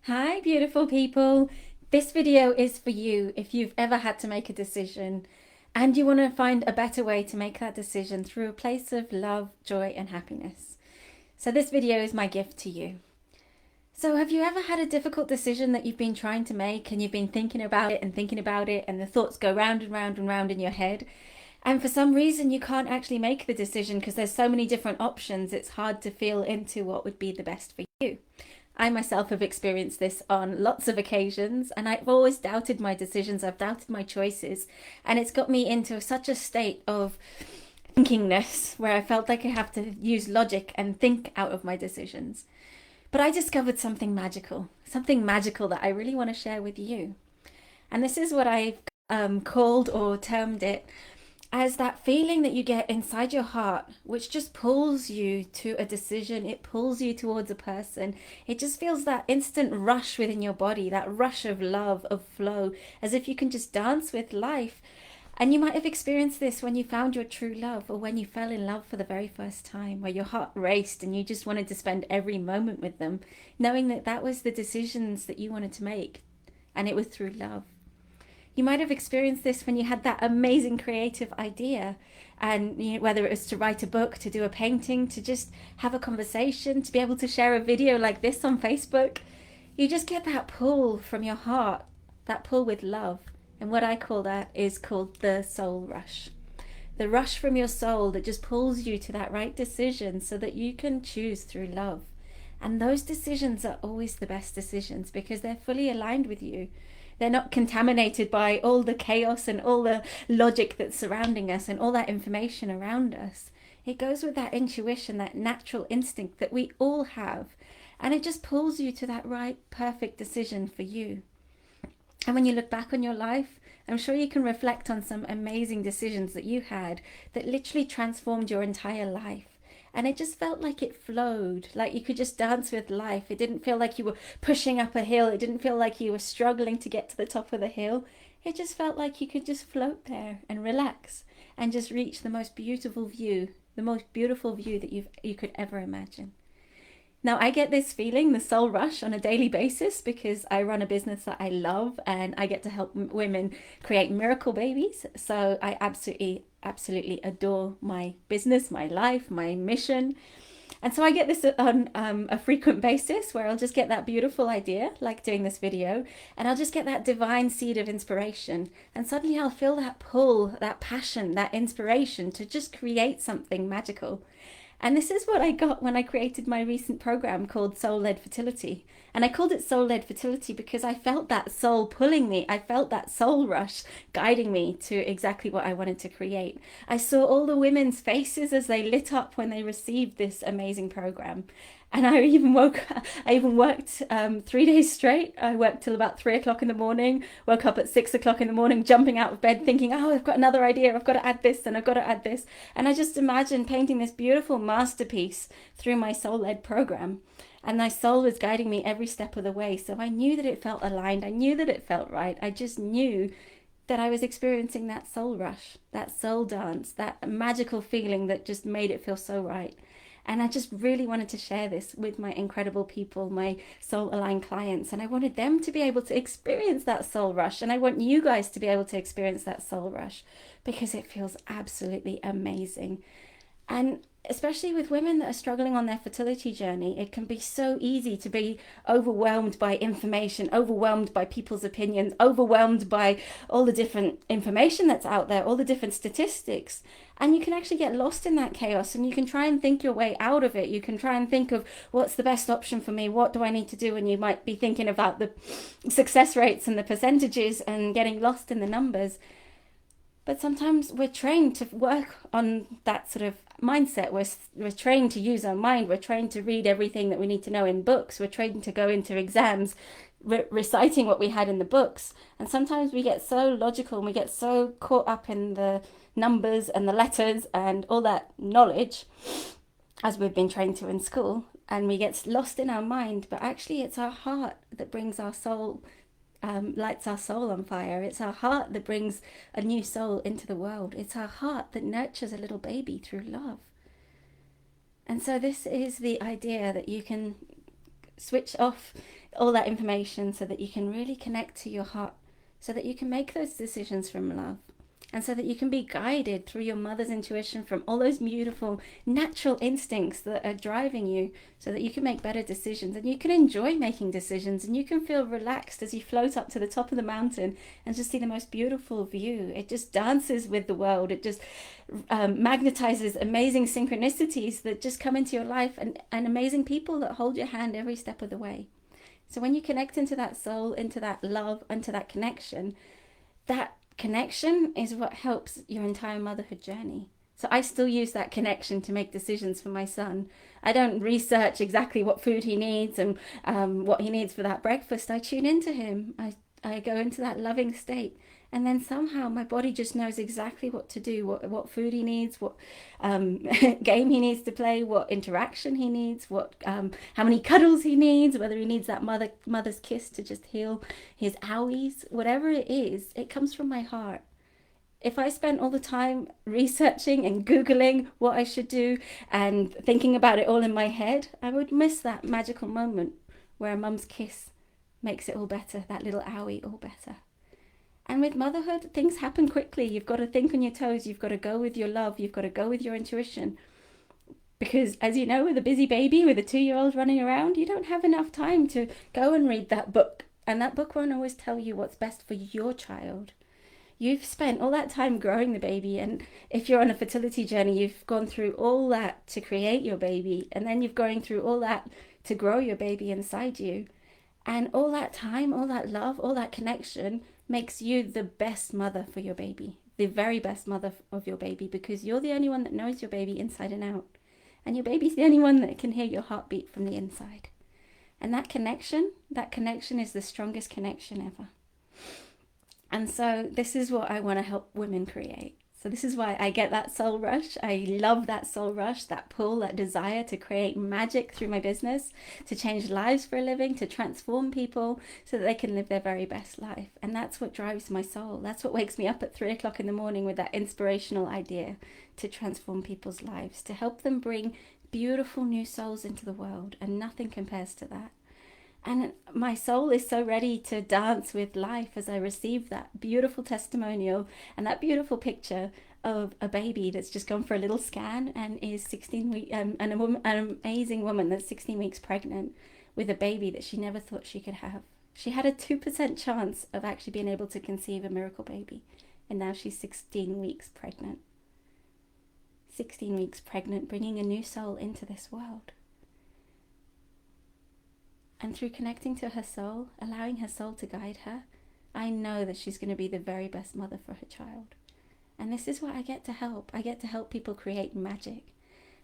Hi, beautiful people. This video is for you if you've ever had to make a decision and you want to find a better way to make that decision through a place of love, joy, and happiness. So, this video is my gift to you. So, have you ever had a difficult decision that you've been trying to make and you've been thinking about it and thinking about it, and the thoughts go round and round and round in your head? And for some reason, you can't actually make the decision because there's so many different options, it's hard to feel into what would be the best for you. I myself have experienced this on lots of occasions, and I've always doubted my decisions, I've doubted my choices, and it's got me into such a state of thinkingness where I felt like I have to use logic and think out of my decisions. But I discovered something magical that I really want to share with you. And this is what I've called or termed it as that feeling that you get inside your heart, which just pulls you to a decision, it pulls you towards a person. It just feels that instant rush within your body, that rush of love, of flow, as if you can just dance with life. And you might have experienced this when you found your true love or when you fell in love for the very first time, where your heart raced and you just wanted to spend every moment with them, knowing that that was the decisions that you wanted to make, and it was through love. You might have experienced this when you had that amazing creative idea, and whether it was to write a book, to do a painting, to just have a conversation, to be able to share a video like this on Facebook. You just get that pull from your heart, that pull with love. And what I call that is called the soul rush. The rush from your soul that just pulls you to that right decision so that you can choose through love. And those decisions are always the best decisions because they're fully aligned with you. They're not contaminated by all the chaos and all the logic that's surrounding us and all that information around us. It goes with that intuition, that natural instinct that we all have. And it just pulls you to that right, perfect decision for you. And when you look back on your life, I'm sure you can reflect on some amazing decisions that you had that literally transformed your entire life. And it just felt like it flowed, like you could just dance with life. It didn't feel like you were pushing up a hill. It didn't feel like you were struggling to get to the top of the hill. It just felt like you could just float there and relax and just reach the most beautiful view, that you could ever imagine. Now, I get this feeling, the soul rush, on a daily basis because I run a business that I love and I get to help women create miracle babies. So I absolutely adore my business, my life, my mission. And so I get this on a frequent basis where I'll just get that beautiful idea, like doing this video, and I'll just get that divine seed of inspiration. And suddenly I'll feel that pull, that passion, that inspiration to just create something magical. And this is what I got when I created my recent program called Soul Led Fertility. And I called it Soul Led Fertility because I felt that soul pulling me. I felt that soul rush guiding me to exactly what I wanted to create. I saw all the women's faces as they lit up when they received this amazing program. And I even worked 3 days straight. I worked till about 3 o'clock in the morning, woke up at 6 o'clock in the morning, jumping out of bed, thinking, oh, I've got another idea. I've got to add this and I've got to add this. And I just imagined painting this beautiful masterpiece through my soul led program. And my soul was guiding me every step of the way. So I knew that it felt aligned. I knew that it felt right. I just knew that I was experiencing that soul rush, that soul dance, that magical feeling that just made it feel so right. And I just really wanted to share this with my incredible people, my soul aligned clients. And I wanted them to be able to experience that soul rush. And I want you guys to be able to experience that soul rush because it feels absolutely amazing. And especially with women that are struggling on their fertility journey, it can be so easy to be overwhelmed by information, overwhelmed by people's opinions, overwhelmed by all the different information that's out there, all the different statistics. And you can actually get lost in that chaos and you can try and think your way out of it. You can try and think of what's the best option for me? What do I need to do? And you might be thinking about the success rates and the percentages and getting lost in the numbers. But sometimes we're trained to work on that sort of mindset. We're trained to use our mind. We're trained to read everything that we need to know in books. We're trained to go into exams reciting what we had in the books. And sometimes we get so logical and we get so caught up in the numbers and the letters and all that knowledge as we've been trained to in school. And we get lost in our mind. But actually, it's our heart that brings our soul lights our soul on fire. It's our heart that brings a new soul into the world. It's our heart that nurtures a little baby through love. And so this is the idea that you can switch off all that information so that you can really connect to your heart, so that you can make those decisions from love, and so that you can be guided through your mother's intuition from all those beautiful natural instincts that are driving you, so that you can make better decisions and you can enjoy making decisions, and you can feel relaxed as you float up to the top of the mountain and just see the most beautiful view. It just dances with the world. It just magnetizes amazing synchronicities that just come into your life, and amazing people that hold your hand every step of the way. So when you connect into that soul, into that love, into that connection is what helps your entire motherhood journey. So I still use that connection to make decisions for my son. I don't research exactly what food he needs and what he needs for that breakfast. I tune into him. I go into that loving state. And then somehow my body just knows exactly what to do, what food he needs, what game he needs to play, what interaction he needs, how many cuddles he needs, whether he needs that mother's kiss to just heal his owies, whatever it is, it comes from my heart. If I spent all the time researching and Googling what I should do and thinking about it all in my head, I would miss that magical moment where a mum's kiss makes it all better, that little owie all better. And with motherhood, things happen quickly. You've got to think on your toes. You've got to go with your love. You've got to go with your intuition. Because as you know, with a busy baby, with a 2-year-old running around, you don't have enough time to go and read that book. And that book won't always tell you what's best for your child. You've spent all that time growing the baby. And if you're on a fertility journey, you've gone through all that to create your baby. And then you're going through all that to grow your baby inside you. And all that time, all that love, all that connection makes you the best mother for your baby, the very best mother of your baby, because you're the only one that knows your baby inside and out. And your baby's the only one that can hear your heartbeat from the inside. And that connection is the strongest connection ever. And so this is what I want to help women create. So this is why I get that soul rush. I love that soul rush, that pull, that desire to create magic through my business, to change lives for a living, to transform people so that they can live their very best life. And that's what drives my soul. That's what wakes me up at 3 o'clock in the morning with that inspirational idea to transform people's lives, to help them bring beautiful new souls into the world. And nothing compares to that. And my soul is so ready to dance with life as I receive that beautiful testimonial and that beautiful picture of a baby that's just gone for a little scan and is 16 weeks, and an amazing woman that's 16 weeks pregnant with a baby that she never thought she could have. She had a 2% chance of actually being able to conceive a miracle baby, and now she's 16 weeks pregnant. 16 weeks pregnant, bringing a new soul into this world. And through connecting to her soul, allowing her soul to guide her, I know that she's going to be the very best mother for her child. And this is what I get to help. I get to help people create magic.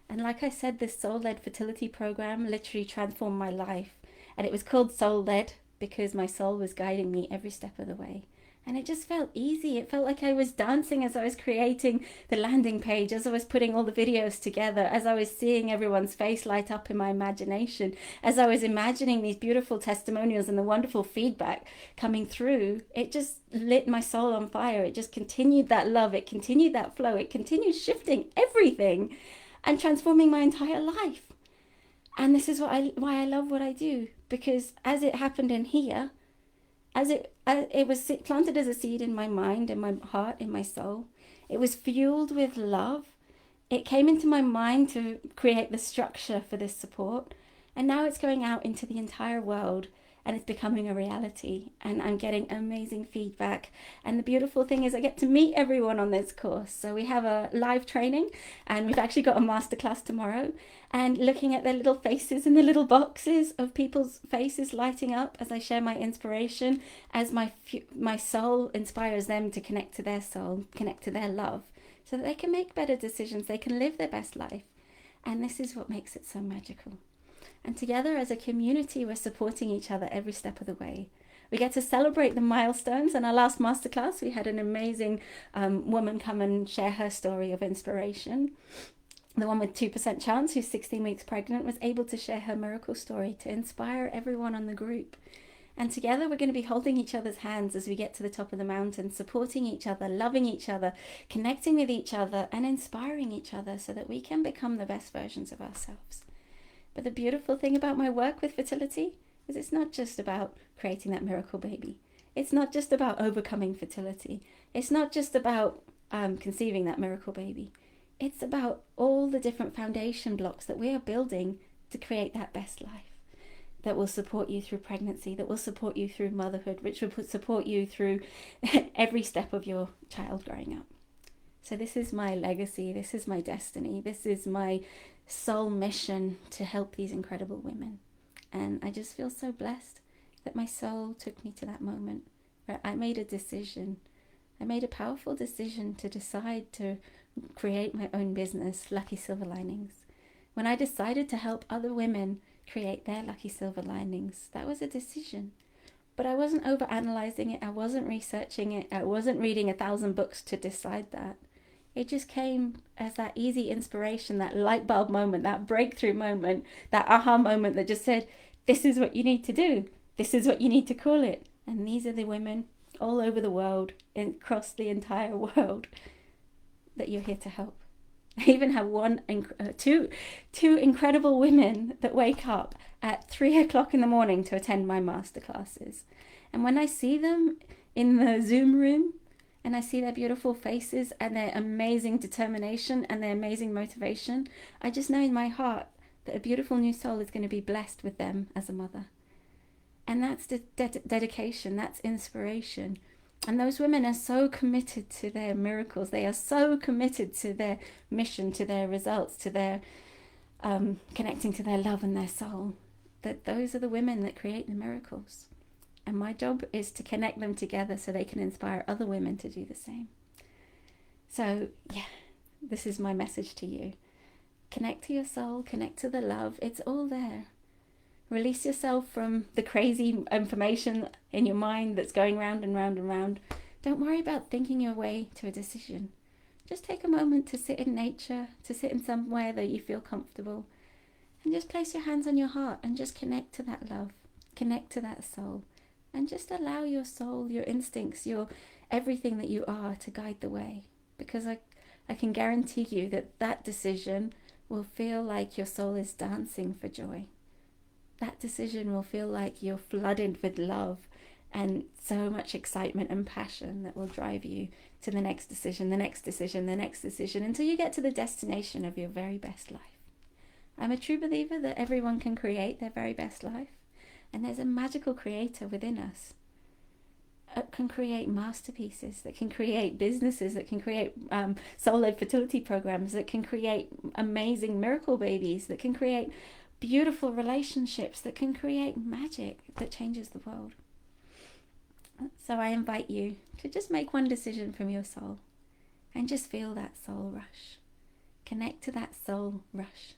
And like I said, this soul-led fertility program literally transformed my life. And it was called Soul-Led because my soul was guiding me every step of the way. And it just felt easy. It felt like I was dancing as I was creating the landing page, as I was putting all the videos together, as I was seeing everyone's face light up in my imagination, as I was imagining these beautiful testimonials and the wonderful feedback coming through. It just lit my soul on fire. It just continued that love. It continued that flow. It continued shifting everything and transforming my entire life. And this is why I love what I do, because as it happened in here, as it was planted as a seed in my mind, in my heart, in my soul. It was fueled with love. It came into my mind to create the structure for this support. And now it's going out into the entire world and it's becoming a reality. And I'm getting amazing feedback. And the beautiful thing is I get to meet everyone on this course. So we have a live training and we've actually got a masterclass tomorrow. And looking at their little faces in the little boxes of people's faces lighting up as I share my inspiration, as my soul inspires them to connect to their soul, connect to their love, so that they can make better decisions, they can live their best life. And this is what makes it so magical. And together as a community, we're supporting each other every step of the way. We get to celebrate the milestones. In our last masterclass, we had an amazing woman come and share her story of inspiration. The one with 2% chance, who's 16 weeks pregnant, was able to share her miracle story to inspire everyone on the group. And together we're going to be holding each other's hands as we get to the top of the mountain, supporting each other, loving each other, connecting with each other, and inspiring each other so that we can become the best versions of ourselves. But the beautiful thing about my work with fertility Because it's not just about creating that miracle baby. It's not just about overcoming fertility. It's not just about conceiving that miracle baby. It's about all the different foundation blocks that we are building to create that best life, that will support you through pregnancy, that will support you through motherhood, which will support you through every step of your child growing up. So this is my legacy, this is my destiny, this is my soul mission to help these incredible women. And I just feel so blessed that my soul took me to that moment where I made a decision. I made a powerful decision to decide to create my own business, Lucky Silver Linings. When I decided to help other women create their lucky silver linings, that was a decision. But I wasn't overanalyzing it, I wasn't researching it, I wasn't reading 1,000 books to decide that. It just came as that easy inspiration, that light bulb moment, that breakthrough moment, that aha moment that just said, this is what you need to do, this is what you need to call it. And these are the women all over the world, across the entire world, that you're here to help. I even have two incredible women that wake up at 3 o'clock in the morning to attend my masterclasses. And when I see them in the Zoom room and I see their beautiful faces and their amazing determination and their amazing motivation, I just know in my heart that a beautiful new soul is going to be blessed with them as a mother. And that's the dedication, that's inspiration. And those women are so committed to their miracles. They are so committed to their mission, to their results, to their connecting to their love and their soul, that those are the women that create the miracles. And my job is to connect them together so they can inspire other women to do the same. So yeah, this is my message to you. Connect to your soul, connect to the love. It's all there. Release yourself from the crazy information in your mind that's going round and round and round. Don't worry about thinking your way to a decision. Just take a moment to sit in nature, to sit in somewhere that you feel comfortable, and just place your hands on your heart and just connect to that love, connect to that soul, and just allow your soul, your instincts, your everything that you are to guide the way. Because I can guarantee you that that decision will feel like your soul is dancing for joy. That decision will feel like you're flooded with love and so much excitement and passion that will drive you to the next decision, the next decision, the next decision, until you get to the destination of your very best life. I'm a true believer that everyone can create their very best life, and there's a magical creator within us that can create masterpieces, that can create businesses, that can create soul-led fertility programs, that can create amazing miracle babies, that can create beautiful relationships, that can create magic that changes the world. So I invite you to just make one decision from your soul and just feel that soul rush. Connect to that soul rush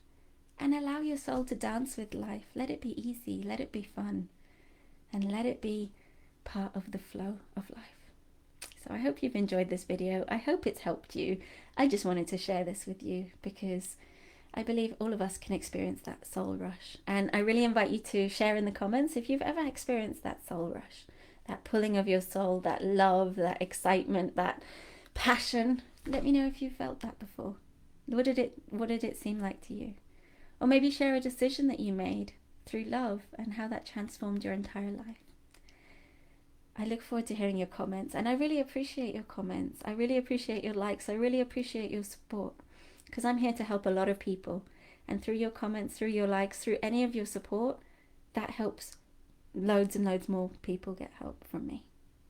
and allow your soul to dance with life. Let it be easy, let it be fun, and let it be part of the flow of life. So I hope you've enjoyed this video. I hope it's helped you. I just wanted to share this with you because I believe all of us can experience that soul rush. And I really invite you to share in the comments if you've ever experienced that soul rush, that pulling of your soul, that love, that excitement, that passion. Let me know if you felt that before. What did it seem like to you? Or maybe share a decision that you made through love and how that transformed your entire life. I look forward to hearing your comments, and I really appreciate your comments. I really appreciate your likes. I really appreciate your support, because I'm here to help a lot of people, and through your comments, through your likes, through any of your support, that helps loads and loads more people get help from me,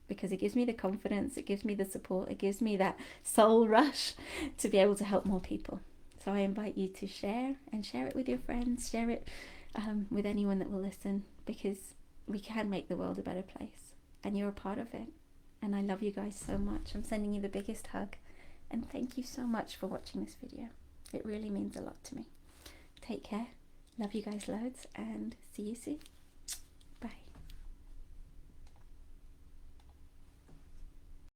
because it gives me the confidence, it gives me the support, it gives me that soul rush to be able to help more people. So I invite you to share, and share it with your friends, share it with anyone that will listen, because we can make the world a better place, and you're a part of it. And I love you guys so much. I'm sending you the biggest hug. And thank you so much for watching this video. It really means a lot to me. Take care. Love you guys loads, and see you soon.